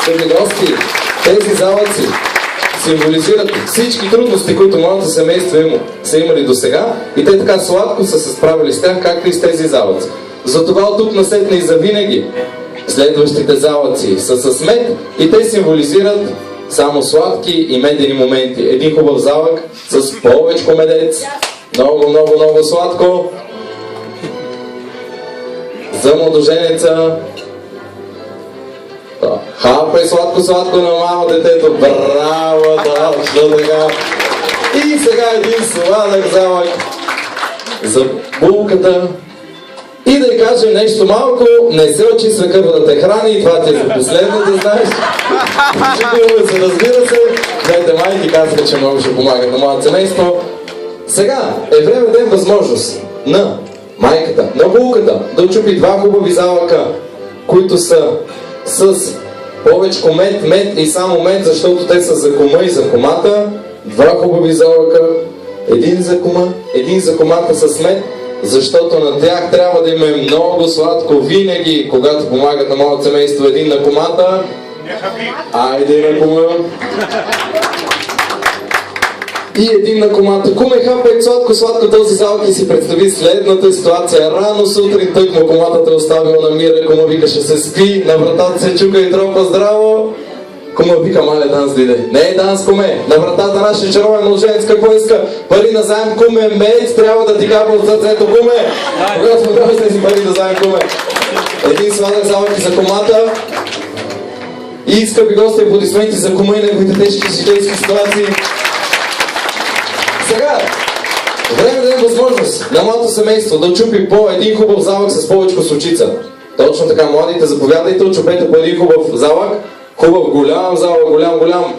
скъпи гости, тези залъци символизират всички трудности, които моето семейство са имали до сега и те така сладко са се справили с тях, както и с тези залъци. Затова от тук насетне и завинаги следващите залъци са с мед и те символизират само сладки и медени моменти. Един хубав залък с повечко медец, много, много, много сладко. За младоженеца. Хапай сладко-сладко на мамо детето. Браво, точно така. И сега един сладък залък за булката. И да й кажем нещо малко, не се очи свекърва да те храни, и това ти е за последно да знаеш. Чукаме се, разбира се. Двете майки казаха, че много ще помагат на моето семейство. Сега е време да им възможност на майката, на булката, да очупи два хубави залъка, които са с повечко мед и само мед, защото те са за кума и за кумата. Два хубави залъка, един за кума, един за кумата с мед, защото на тях трябва да има много сладко винаги, когато помагат на моето семейство. Един на кумата, айде на кума. И един на кумата. Куме, хапай сладко този залък и си представи следната ситуация. Рано сутрин тъкмо кумата те оставил на мира, кума вика ще се спи, на вратата се чука и тропа здраво. Кума вика, мале данс дойде. Не е данс, куме, на вратата нашия червен мълженец какво иска? Пари на заем, куме, мец трябва да ти капа от сърцето, куме. Когато му трябва тези пари да заем, куме. Един сладък залък и за кумата. И скъпи гости, аплодисменти за кума и неговите тежки житейски ситуации. Сега, време да е възможност на моето семейство да очупи по един хубав залък с повечко сочица. Точно така, младите, заповядайте, очупете по един хубав залък. Хубав, голям залък, голям.